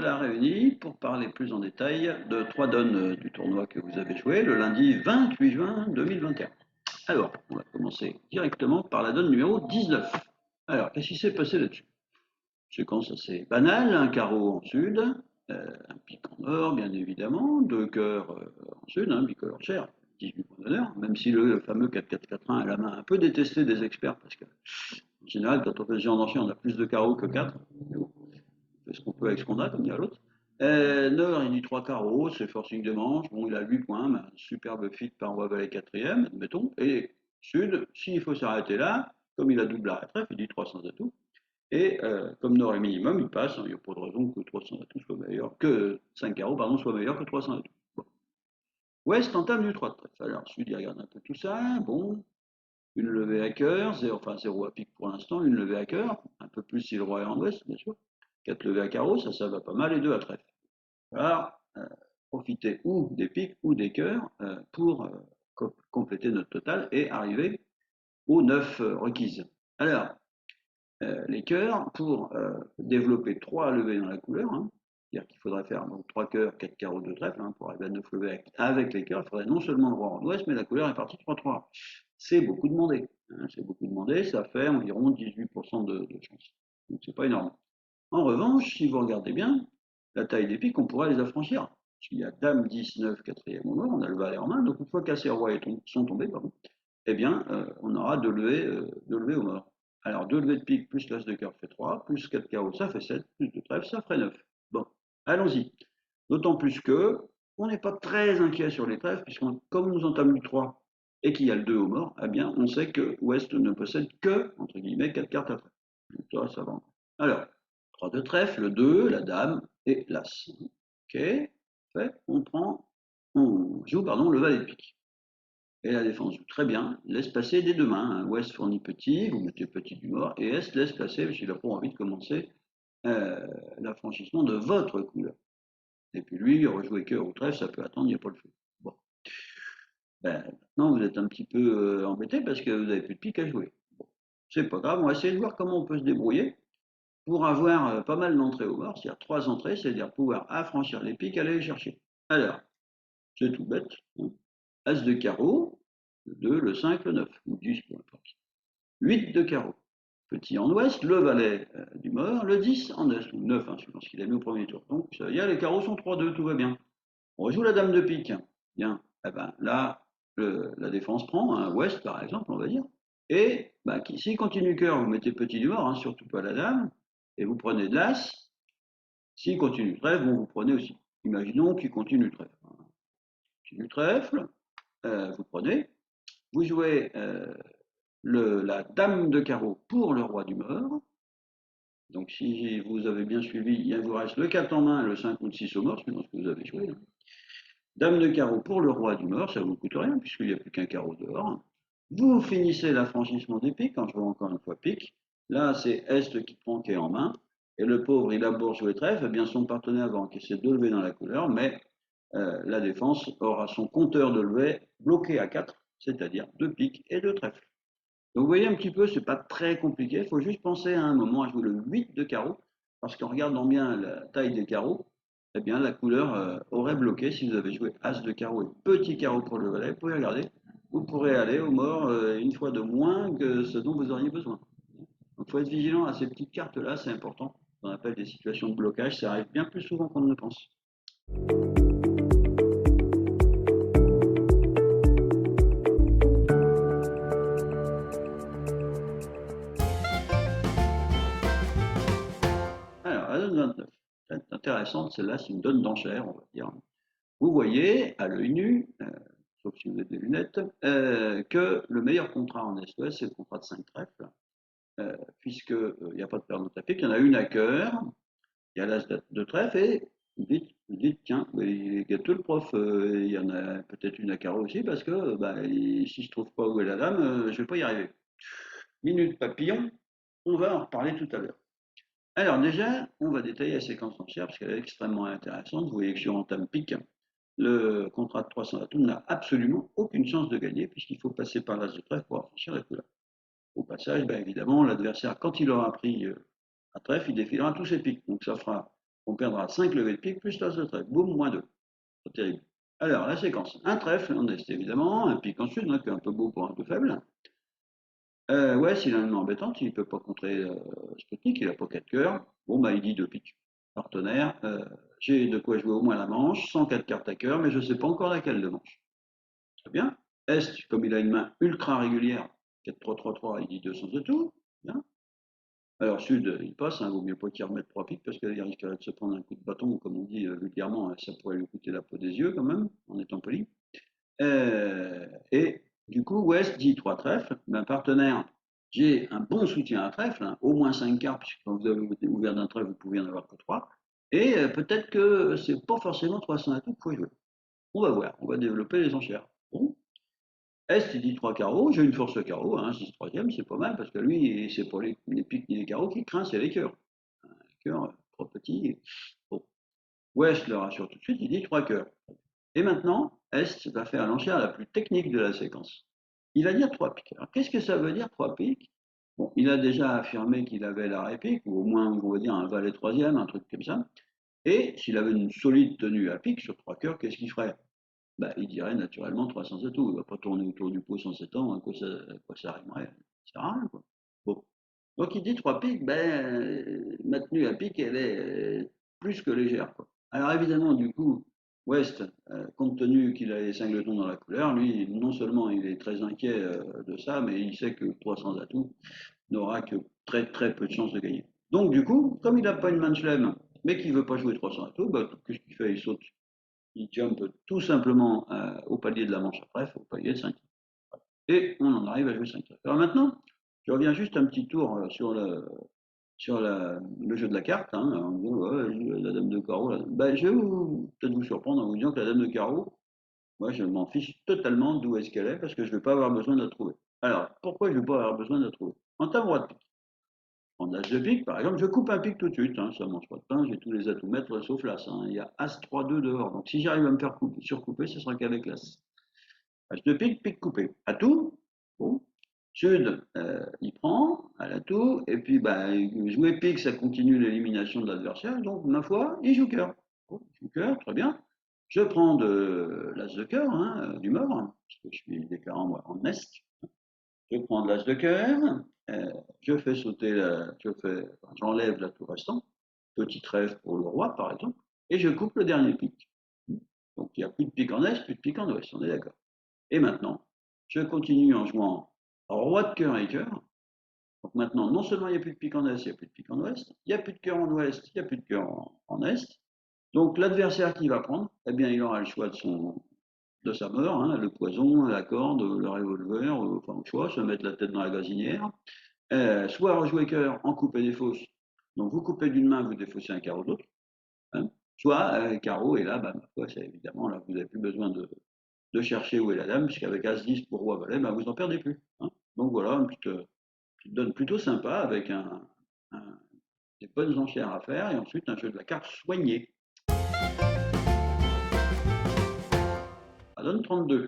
voilà réunis pour parler plus en détail de 3 donnes du tournoi que vous avez joué le lundi 28 juin 2021. Alors, on va commencer directement par la donne numéro 19. Alors, qu'est-ce qui s'est passé là-dessus? Séquence assez banale, un carreau en sud, un pic en or, bien évidemment, deux cœurs en sud, bicolore cher, 18 points d'honneur, même si le fameux 4-4-4-1 est la main un peu détestée des experts, parce que en général, quand on fait ce genre d'enchère, on a plus de carreaux que 4. Mais bon, on fait ce qu'on peut avec ce qu'on a, comme dit l'autre. Nord, il dit 3 carreaux, c'est forcing de manche. Bon, il a 8 points, mais un superbe fit par roi valet quatrième, admettons. Et Sud, s'il faut s'arrêter là, comme il a double arrêt trèfle, il dit 300 atouts. Et comme Nord est minimum, il passe. Il n'y a pas de raison que 300 atouts soit meilleur que 5 carreaux, pardon, soit meilleur que 300 atouts. Bon. Ouest entame du 3 de trèfle. Alors, Sud, il regarde un peu tout ça. Bon, une levée à cœur, enfin 0 à pique pour l'instant, une levée à cœur, un peu plus si le roi est en ouest, bien sûr. 4 levées à carreau, ça va pas mal, et 2 à trèfle. Alors, profiter ou des piques ou des cœurs pour compléter notre total et arriver aux 9 requises. Alors, les cœurs, pour développer 3 levées dans la couleur, c'est-à-dire qu'il faudrait faire donc 3 cœurs, 4 carreaux, 2 trèfles, pour arriver à 9 levées avec les cœurs, il faudrait non seulement le roi en ouest, mais la couleur est partie 3-3. C'est beaucoup demandé. C'est beaucoup demandé, ça fait environ 18% de chance. Donc c'est pas énorme. En revanche, si vous regardez bien, la taille des piques, on pourrait les affranchir. S'il y a Dame 19, quatrième au mort, on a le valet en main, donc une fois qu'assez rois sont tombés, pardon, eh bien, on aura deux levées au mort. Alors, deux levées de pique plus l'as de cœur fait 3, plus 4 carreaux, ça fait 7, plus de trèfle, ça ferait 9. Bon, allons-y. D'autant plus que on n'est pas très inquiet sur les trèfles, puisque comme nous entamons le 3 et qu'il y a le 2 au mort, eh bien, on sait que Ouest ne possède que, entre guillemets, 4 cartes à trèfle. Donc ça va encore. Alors, 3 de trèfle, le 2, la dame et l'as. Ok, fait, on joue le valet de pique. Et la défense joue très bien, laisse passer des deux mains. Ouest fournit petit, vous mettez petit du mort, et Est laisse passer, parce qu'il n'a pas envie de commencer l'affranchissement de votre couleur. Et puis lui, rejouer cœur ou trèfle, ça peut attendre, il n'y a pas le feu. Bon. Ben, maintenant, vous êtes un petit peu embêté parce que vous n'avez plus de pique à jouer. Bon. C'est pas grave, on va essayer de voir comment on peut se débrouiller pour avoir pas mal d'entrées au mort, c'est-à-dire 3 entrées, c'est-à-dire pouvoir affranchir les piques, aller les chercher. Alors, c'est tout bête. As de carreau, le 2, le 5, le 9, ou 10, peu importe. 8 de carreau. Petit en ouest, le valet du mort, le 10 en est, ou 9, suivant ce qu'il a mis au premier tour. Donc, ça veut dire les carreaux sont 3-2, tout va bien. On rejoue la dame de pique. Bien, eh ben, là, la défense prend, un ouest par exemple, on va dire. Et s'il continue cœur, vous mettez petit du mort, surtout pas la dame, et vous prenez de l'as. S'il continue trèfle, bon, vous prenez aussi. Imaginons qu'il continue trèfle. Continue trèfle, vous prenez. Vous jouez la dame de carreau pour le roi du mort. Donc si vous avez bien suivi, il vous reste le 4 en main et le 5 ou le 6 au mort, suivant ce que vous avez joué. Dame de carreau pour le roi du mort, ça ne vous coûte rien puisqu'il n'y a plus qu'un carreau dehors. Vous finissez l'affranchissement des piques, quand je vois encore une fois pique. Là, c'est Est qui prend, qui est en main. Et le pauvre, il a beau jouer trèfle, eh bien son partenaire va encaisser deux levées dans la couleur, mais la défense aura son compteur de levée bloqué à 4, c'est-à-dire 2 piques et 2 trèfles. Donc vous voyez un petit peu, c'est pas très compliqué, il faut juste penser à un moment à jouer le 8 de carreau, parce qu'en regardant bien la taille des carreaux, eh bien la couleur aurait bloqué si vous avez joué As de carreau et petit carreau pour le valet, vous pouvez regarder, vous pourrez aller au mort une fois de moins que ce dont vous auriez besoin. Donc il faut être vigilant à ces petites cartes-là, c'est important. On appelle des situations de blocage, ça arrive bien plus souvent qu'on ne le pense. Alors, la donne 29. C'est intéressante, celle-là, c'est une donne d'enchère, on va dire. Vous voyez, à l'œil nu, sauf si vous avez des lunettes, que le meilleur contrat en Est-Ouest, c'est le contrat de 5 trèfles, puisqu'il n'y a pas de paire de tapis, il y en a une à cœur, il y a l'as de trèfle, et vous dites tiens, il est gâteux le prof, il y en a peut-être une à carreau aussi, parce que si je ne trouve pas où est la dame, je ne vais pas y arriver. Minute papillon, on va en reparler tout à l'heure. Alors déjà, on va détailler la séquence entière parce qu'elle est extrêmement intéressante. Vous voyez que sur entame pique, le contrat de 300 atomes n'a absolument aucune chance de gagner puisqu'il faut passer par l'as de trèfle pour affranchir la couleur. Au passage, évidemment, l'adversaire, quand il aura pris un trèfle, il défilera tous ses piques. Donc ça fera On perdra 5 levées de pique plus l'as de trèfle. Boum, moins 2. Pas terrible. Alors, la séquence. Un trèfle en est évidemment, un pique en sud, qui est un peu beau pour un peu faible. Ouais, s'il a une main embêtante, il ne peut pas contrer Sputnik, il n'a pas 4 cœurs. Bon, bah, il dit 2 piques. Partenaire, j'ai de quoi jouer au moins la manche, 104 cartes à cœur, mais je ne sais pas encore laquelle de manche. Très bien. Est, comme il a une main ultra régulière, 4-3-3-3, il dit 200 de tout. Bien. Alors, Sud, il passe, il vaut mieux pas qu'il remette 3 piques parce qu'il risquerait de se prendre un coup de bâton, comme on dit vulgairement, ça pourrait lui coûter la peau des yeux quand même, en étant poli. Et du coup, West dit 3 trèfles, ben, partenaire, j'ai un bon soutien à trèfle, au moins 5 cartes, puisque quand vous avez ouvert d'un trèfle, vous pouvez en avoir que 3. Et peut-être que c'est pas forcément 300 atouts qu'il faut jouer. On va voir, on va développer les enchères. Bon. Est, il dit 3 carreaux, j'ai une force carreau, 6 troisième, c'est pas mal, parce que lui, c'est pas les piques ni les carreaux qui craint, c'est les cœurs. Les cœurs, trop petits. Bon. Ouest le rassure tout de suite, il dit 3 cœurs. Et maintenant, Est va faire l'enchère la plus technique de la séquence. Il va dire 3 piques. Alors, qu'est-ce que ça veut dire 3 piques? Bon, il a déjà affirmé qu'il avait la répique, ou au moins, on va dire, un valet troisième, un truc comme ça. Et s'il avait une solide tenue à pique sur 3 cœurs, qu'est-ce qu'il ferait? Bah, il dirait naturellement 300 atouts. Il ne va pas tourner autour du pot sans s'étendre, à quoi ça rimerait? Ça sert à rien, quoi. Bon. Donc il dit 3 piques, ben, ma tenue à pique, elle est plus que légère, quoi. Alors évidemment, du coup, West, compte tenu qu'il a les singletons dans la couleur, lui, non seulement il est très inquiet de ça, mais il sait que 300 atouts n'aura que très très peu de chances de gagner. Donc du coup, comme il n'a pas une main de chelem, mais qu'il ne veut pas jouer 300 atouts, bah, qu'est-ce qu'il fait? Il saute, il jump tout simplement au palier de la manche après, au palier de 5. Et on en arrive à jouer 5. Alors maintenant, je reviens juste un petit tour sur le jeu de la carte, en disant, ouais, la dame de carreau. Ben, je vais peut-être vous surprendre en vous disant que la dame de carreau, moi je m'en fiche totalement d'où est-ce qu'elle est, parce que je ne vais pas avoir besoin de la trouver. Alors, pourquoi je ne vais pas avoir besoin de la trouver? En temps roi de pique. En as de pique, par exemple, je coupe un pique tout de suite, ça ne mange pas de pain, j'ai tous les atouts maîtres sauf l'as. Il y a as 3-2 dehors, donc si j'arrive à me faire surcouper, ce sera qu'avec l'as. As de pique, pique coupé. Atout, bon. Sud, il prend à l'atout, et puis bah, jouer pique, ça continue l'élimination de l'adversaire, donc ma foi, il joue cœur. Bon, il joue cœur, très bien. Je prends de l'as de cœur, du mort, parce que je suis déclarant moi en est. Je prends de l'as de cœur, je fais sauter j'enlève la tour restante, petit trèfle pour le roi par exemple, et je coupe le dernier pique. Donc il n'y a plus de pique en est, plus de pique en ouest, on est d'accord. Et maintenant, je continue en jouant roi de cœur et cœur. Donc maintenant, non seulement il n'y a plus de pique en est, il n'y a plus de pique en ouest, il n'y a plus de cœur en ouest, il n'y a plus de cœur en est. Donc l'adversaire qui va prendre, eh bien il aura le choix de sa mort, le poison, la corde, le revolver, enfin le choix, se mettre la tête dans la gazinière, soit rejouer cœur en couper des fausses. Donc vous coupez d'une main, vous défaussez un carreau d'autre, hein. Soit carreau, et là, bah, ma foi, c'est évidemment, là, vous n'avez plus besoin de chercher où est la dame, puisqu'avec As-10 pour Roi Valet, bah, vous n'en perdez plus, hein. Donc voilà, une petite donne plutôt sympa avec des bonnes enchères à faire et ensuite un jeu de la carte soigné. Ça donne 32.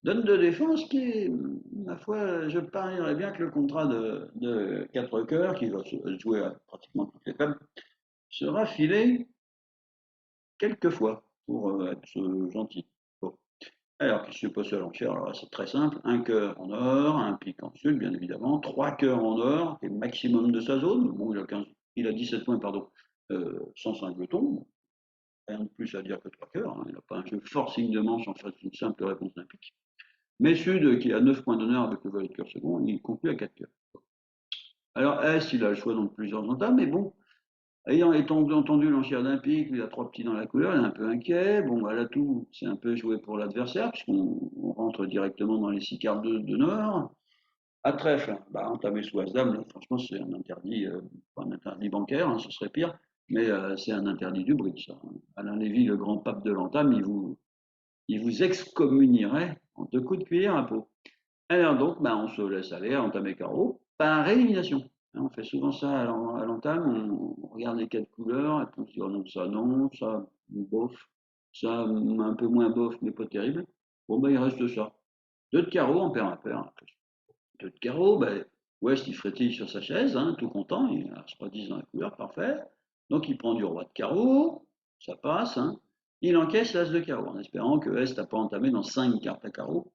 Donne de défense qui est, ma foi, je parierais bien que le contrat de 4 cœurs, qui va se jouer à pratiquement toutes les tables, sera filé quelques fois pour être gentil. Bon. Alors, qu'est-ce qui se passe à l'enchère? Alors, c'est très simple. Un cœur en or, un pique en sud, bien évidemment. 3 cœurs en or, qui est le maximum de sa zone. Bon, il a 17 points, pardon, sans singleton. Rien de plus à dire que 3 cœurs, il n'a pas un jeu forcing de manche en fait une simple réponse d'un pique. Mais Sud, qui a 9 points d'honneur avec le valet de cœur second, il conclut à 4 cœurs. Alors, S, il a le choix dans plusieurs entames, mais bon, ayant entendu l'enchère d'un pique, il a 3 petits dans la couleur, il est un peu inquiet. Bon, bah, là, tout, c'est un peu joué pour l'adversaire, puisqu'on rentre directement dans les 6 cartes de Nord. À trèfle, bah, entamer sous As-Dame, franchement, c'est un interdit, pas un interdit bancaire, ce serait pire, mais c'est un interdit du bridge. Alain Lévy, le grand pape de l'entame, il vous excommunierait en 2 coups de cuillère à peau. Alors donc, bah, on se laisse aller à entamer carreau par élimination. On fait souvent ça à l'entame, on regarde les 4 couleurs, et puis on se dit oh non, ça, bof, ça, un peu moins bof, mais pas terrible. Bon, bah, il reste ça. 2 de carreau, on perd un pair. 2 de carreau, ben, West il frétille sur sa chaise, tout content, il a 10 dans la couleur, parfait. Donc il prend du roi de carreau, ça passe, hein. Il encaisse l'as de carreau, en espérant que S n'a pas entamé dans 5 cartes à carreau.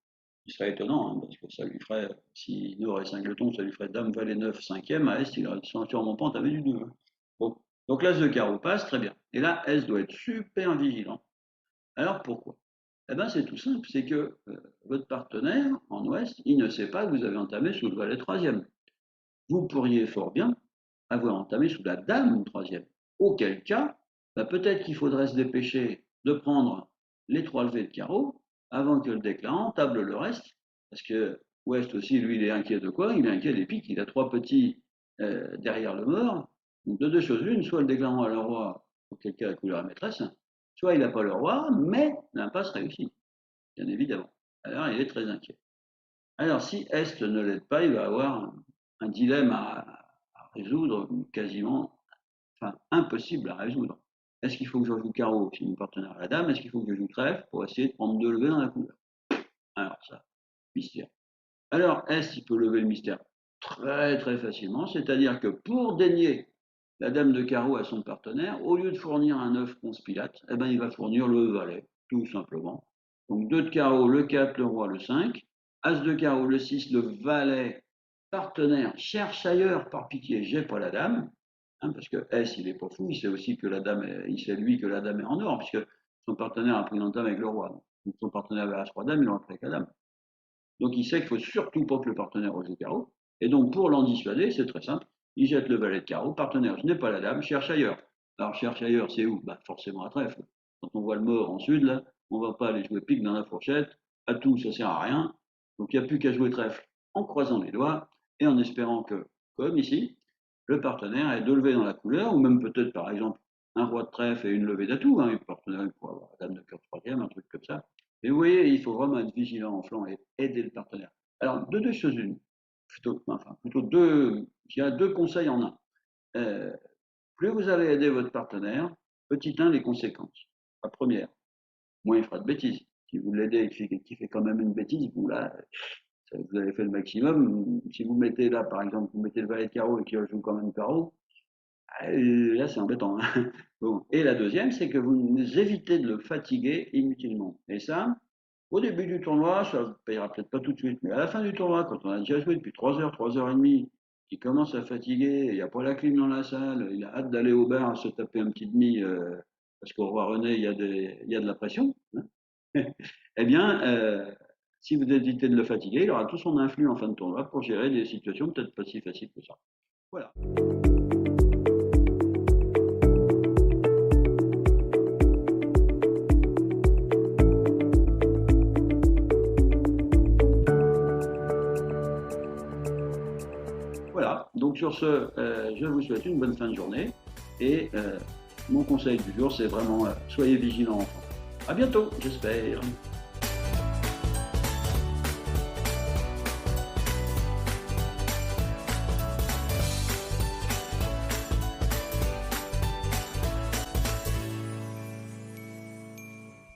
Ce serait étonnant, hein, parce que ça lui ferait, s'il aurait singleton, ça lui ferait dame, valet 9, 5e. À S, il n'aurait sûrement pas entamé du 2. Hein. Bon. Donc l'as de carreau passe, très bien. Et là, S doit être super vigilant. Alors pourquoi? Eh bien c'est tout simple, c'est que votre partenaire en Ouest, il ne sait pas que vous avez entamé sous le valet 3e. Vous pourriez fort bien avoir entamé sous la dame 3e. Auquel cas, bah, peut-être qu'il faudrait se dépêcher de prendre les 3 levées de carreau avant que le déclarant table le reste. Parce que Ouest aussi, lui, il est inquiet de quoi? Il est inquiet des piques. Il a 3 petits derrière le mort. Donc de deux choses l'une, soit le déclarant a le roi, auquel cas la couleur est maîtresse, soit il n'a pas le roi, mais l'impasse réussit, bien évidemment. Alors il est très inquiet. Alors si Est ne l'aide pas, il va avoir un dilemme à résoudre quasiment, enfin impossible à résoudre. Est-ce qu'il faut que je joue carreau si mon partenaire a la dame? Est-ce qu'il faut que je joue trèfle pour essayer de prendre 2 levées dans la couleur? Alors ça, mystère. Alors Est, il peut lever le mystère très très facilement, c'est-à-dire que pour dénier la dame de carreau à son partenaire, au lieu de fournir un 9 conspilate, eh ben, il va fournir le valet, tout simplement. Donc 2 de carreau, le 4, le roi, le 5. As de carreau, le 6, le valet, partenaire, cherche ailleurs, par pitié, j'ai pas la dame. Hein, parce que S, il est pas fou, il sait aussi que la dame, il sait lui que la dame est en or, puisque son partenaire a pris l'entame avec le roi. Donc son partenaire avait As, roi, dame, il aurait pris avec la dame. Donc il sait qu'il faut surtout pas que le partenaire rejoue carreau. Et donc pour l'en dissuader, c'est très simple. Il jette le valet de carreau. Partenaire, je n'ai pas la dame, cherche ailleurs. Alors cherche ailleurs, c'est où? Bah, forcément à trèfle. Quand on voit le mort en sud, là, on ne va pas aller jouer pique dans la fourchette. À tout, ça sert à rien. Donc il n'y a plus qu'à jouer trèfle en croisant les doigts et en espérant que, comme ici, le partenaire ait deux levées dans la couleur, ou même peut-être par exemple un roi de trèfle et une levée d'atout. Hein. Le partenaire pourrait avoir la dame de cœur troisième, un truc comme ça. Mais vous voyez, il faut vraiment être vigilant en flanc et aider le partenaire. Alors, de deux choses une, plutôt deux, il y a deux conseils en un. Euh, plus vous allez aider votre partenaire, petit 1, les conséquences. La première, moins il fera de bêtises. Si vous l'aidez et qu'il fait quand même une bêtise, vous, là, vous avez fait le maximum. Si vous mettez là, par exemple, vous mettez le valet de carreau et qu'il joue quand même carreau, là, c'est embêtant. Hein. Bon. Et la deuxième, c'est que vous évitez de le fatiguer inutilement. Et ça, au début du tournoi, ça ne payera peut-être pas tout de suite, mais à la fin du tournoi, quand on a déjà joué depuis 3 heures et demie, il commence à fatiguer, il n'y a pas la clim dans la salle, il a hâte d'aller au bar, se taper un petit demi, parce qu'au roi René, il y a de la pression. Hein. Eh bien, si vous évitez de le fatiguer, il aura tout son influx en fin de tournoi pour gérer des situations peut-être pas si faciles que ça. Voilà. Voilà, donc sur ce, je vous souhaite une bonne fin de journée et mon conseil du jour, c'est vraiment soyez vigilants enfants. À bientôt, j'espère.